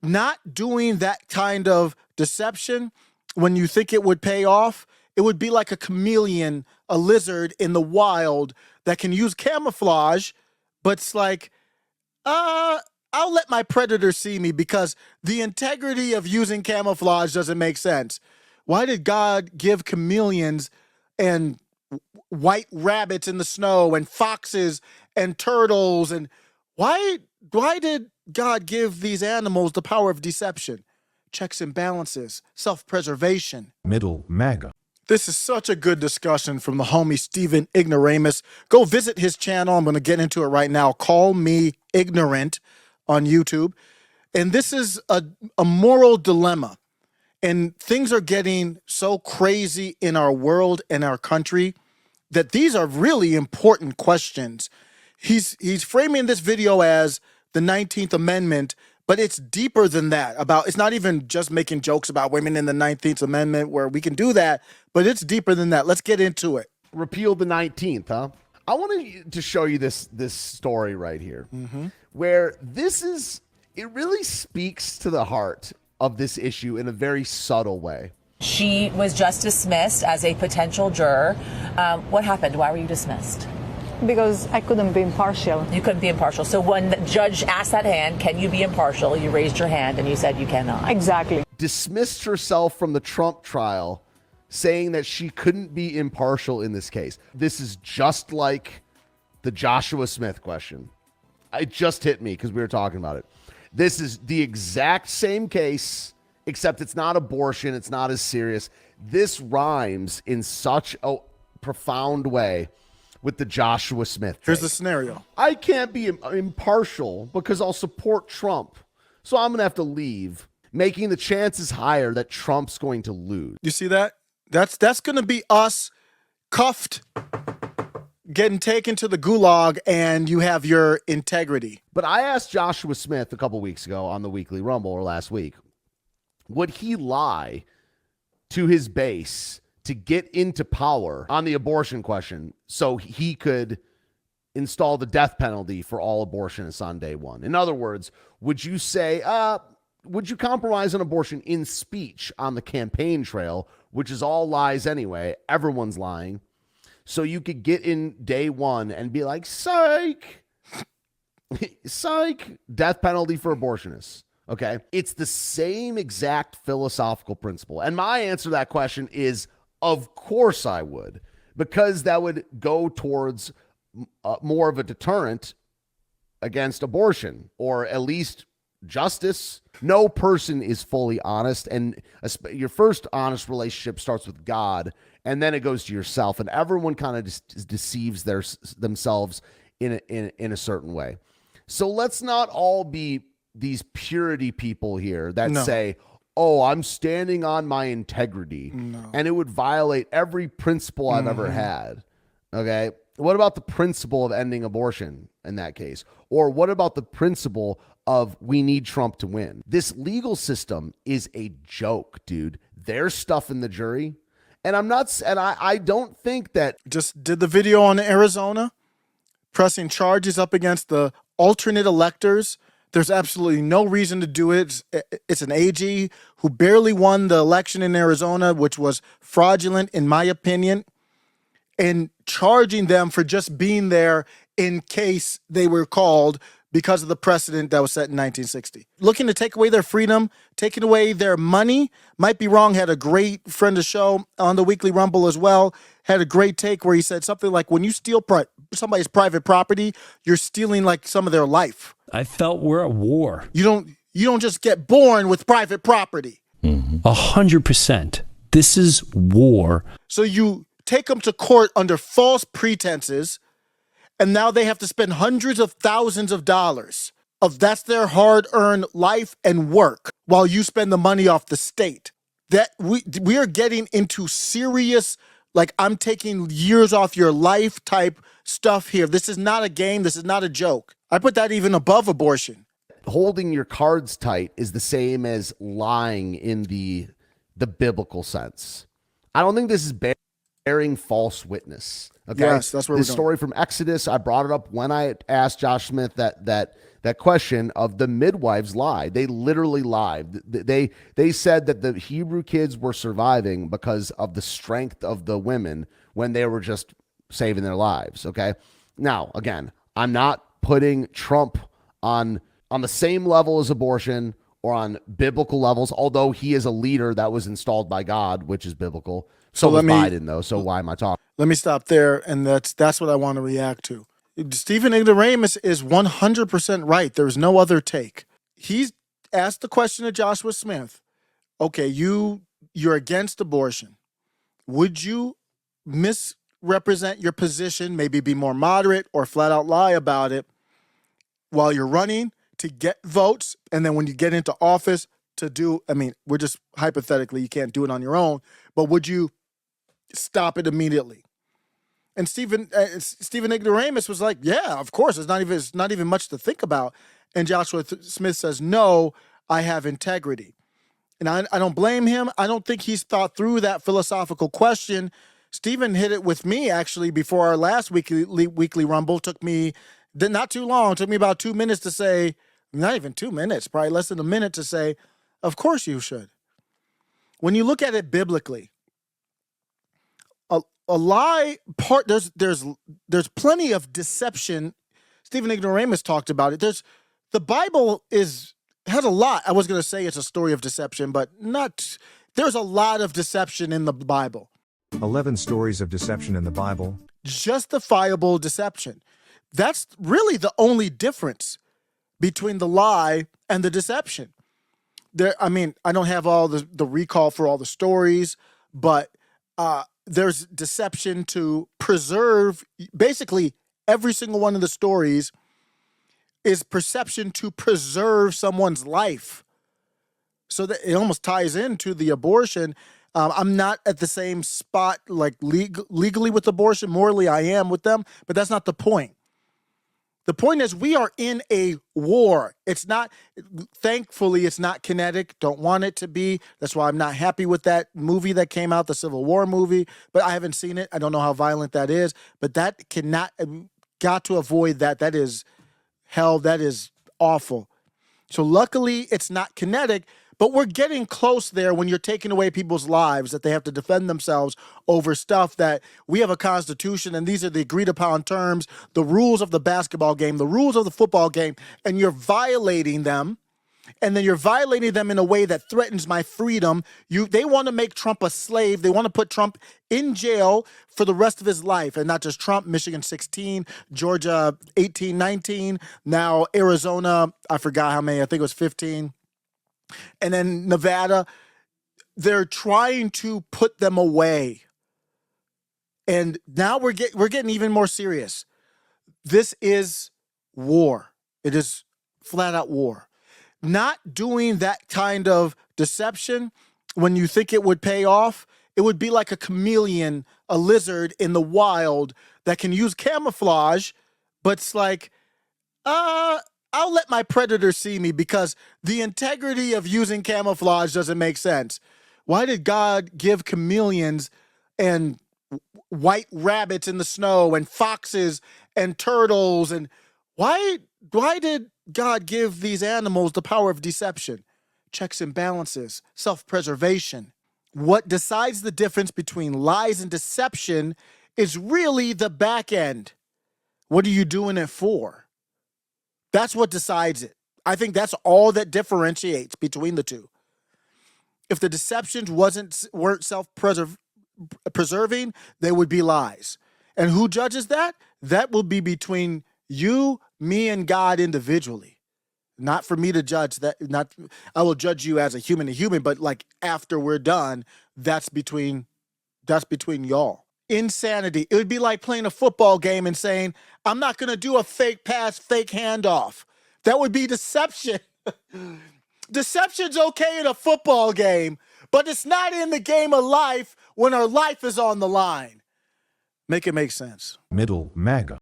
not doing that kind of deception when you think it would pay off, it would be like a chameleon, a lizard in the wild that can use camouflage, but it's like, I'll let my predator see me because the integrity of using camouflage doesn't make sense. Why did God give chameleons and white rabbits in the snow and foxes and turtles? And why did God give these animals the power of deception, checks and balances, self-preservation? Middle MAGA. This is such a good discussion from the homie Steven Ignoramus. Go visit his channel. I'm going to get into it right now. Call Me Ignorant on YouTube. And this is a moral dilemma. And things are getting so crazy in our world and our country that these are really important questions. He's framing this video as the 19th Amendment, but it's deeper than that. It's not even just making jokes about women in the 19th Amendment where we can do that, but it's deeper than that. Let's get into it. Repeal the 19th, huh? I wanted to show you this story right here, where it really speaks to the heart of this issue in a very subtle way. She was just dismissed as a potential juror. What happened? Why were you dismissed? Because I couldn't be impartial. You couldn't be impartial. So when the judge asked that hand, can you be impartial? You raised your hand and you said you cannot. Exactly. Dismissed herself from the Trump trial, saying that she couldn't be impartial in this case. This is just like the Joshua Smith question. It just hit me because we were talking about it. This is the exact same case, except it's not abortion. It's not as serious. This rhymes in such a profound way with the Joshua Smith case. Here's the scenario. I can't be impartial because I'll support Trump. So I'm going to have to leave, making the chances higher that Trump's going to lose. You see that? That's going to be us cuffed, getting taken to the gulag, and you have your integrity. But I asked Joshua Smith a couple weeks ago on the Weekly Rumble, or last week, would he lie to his base to get into power on the abortion question so he could install the death penalty for all abortionists on day one? In other words, would you say, would you compromise on abortion in speech on the campaign trail, which is all lies anyway? Everyone's lying. So you could get in day one and be like, psych, psych, death penalty for abortionists. Okay. It's the same exact philosophical principle. And my answer to that question is, of course I would, because that would go towards more of a deterrent against abortion, or at least justice. No person is fully honest, and your first honest relationship starts with God, and then it goes to yourself, and everyone kind of just deceives themselves in a certain way. So let's not all be these purity people here that say, oh, I'm standing on my integrity, and it would violate every principle I've ever had. Okay. What about the principle of ending abortion in that case? Or what about the principle of we need Trump to win? This legal system is a joke, dude. There's stuff in the jury. And I don't think that. Just did the video on Arizona, pressing charges up against the alternate electors. There's absolutely no reason to do it. It's an AG who barely won the election in Arizona, which was fraudulent, in my opinion, and charging them for just being there in case they were called because of the precedent that was set in 1960. Looking to take away their freedom, taking away their money. Might be wrong. Had a great friend of the show on the Weekly Rumble as well. Had a great take where he said something like, when you steal somebody's private property, you're stealing like some of their life. I felt we're at war. You don't just get born with private property. 100%. This is war. So you take them to court under false pretenses, and now they have to spend hundreds of thousands of dollars that's their hard-earned life and work while you spend the money off the state. That we are getting into serious, like, I'm taking years off your life type stuff here. This is not a game. This is not a joke. I put that even above abortion. Holding your cards tight is the same as lying in the biblical sense. I don't think this is bearing false witness. Okay. Yes, that's where we're this going. story from Exodus. I brought it up when I asked Josh Smith that question of the midwives lied. They literally lied. They said that the Hebrew kids were surviving because of the strength of the women when they were just saving their lives. Okay. Now, again, I'm not putting Trump on the same level as abortion or on biblical levels, although he is a leader that was installed by God, which is biblical. So was Biden, though. So why am I talking? Let me stop there, and that's what I want to react to. Steven Ignoramus is 100% right. There's no other take. He's asked the question to Joshua Smith. Okay, you're against abortion. Would you misrepresent your position, maybe be more moderate or flat out lie about it while you're running to get votes, and then when you get into office to do, I mean, we're just hypothetically, you can't do it on your own, but would you stop it immediately? And Steven Ignoramus was like, yeah, of course. It's not even much to think about. And Joshua Smith says, no, I have integrity. And I don't blame him. I don't think he's thought through that philosophical question. Steven hit it with me, actually, before our last weekly Rumble. Took me not too long. Took me about 2 minutes to say, not even 2 minutes, probably less than a minute to say, of course you should. When you look at it biblically, a lie part, there's plenty of deception. Steven Ignoramus talked about it. The Bible has a lot. I was going to say it's a story of deception, but not. There's a lot of deception in the Bible. 11 stories of deception in the Bible. Justifiable deception. That's really the only difference between the lie and the deception. I don't have all the recall for all the stories, but there's deception to preserve. Basically, every single one of the stories is perception to preserve someone's life. So that it almost ties into the abortion. I'm not at the same spot like legally with abortion. Morally, I am with them, but that's not the point. The point is we are in a war. Thankfully, it's not kinetic. Don't want it to be. That's why I'm not happy with that movie that came out, the Civil War movie, but I haven't seen it. I don't know how violent that is, but that got to avoid that. That is hell. That is awful. So luckily it's not kinetic, but we're getting close there when you're taking away people's lives, that they have to defend themselves over stuff that we have a constitution, and these are the agreed upon terms, the rules of the basketball game, the rules of the football game, and you're violating them. And then you're violating them in a way that threatens my freedom. They want to make Trump a slave. They want to put Trump in jail for the rest of his life. And not just Trump, Michigan 16, Georgia 18, 19, now Arizona, I forgot how many, I think it was 15. And then Nevada, they're trying to put them away. And now we're getting even more serious. This is war. It is flat out war. Not doing that kind of deception when you think it would pay off, it would be like a chameleon, a lizard in the wild that can use camouflage, but it's like, I'll let my predator see me because the integrity of using camouflage doesn't make sense. Why did God give chameleons and white rabbits in the snow and foxes and turtles? And why did God give these animals the power of deception? Checks and balances, self-preservation. What decides the difference between lies and deception is really the back end. What are you doing it for? That's what decides it. I think that's all that differentiates between the two. If the deceptions weren't self-preserving, they would be lies. And who judges that? That will be between you, me, and God individually. Not for me to judge that. I will judge you as a human to human, but like after we're done, that's between y'all. Insanity. It would be like playing a football game and saying, I'm not going to do a fake pass, fake handoff. That would be deception. Deception's okay in a football game, but it's not in the game of life when our life is on the line. Make it make sense. Middle MAGA.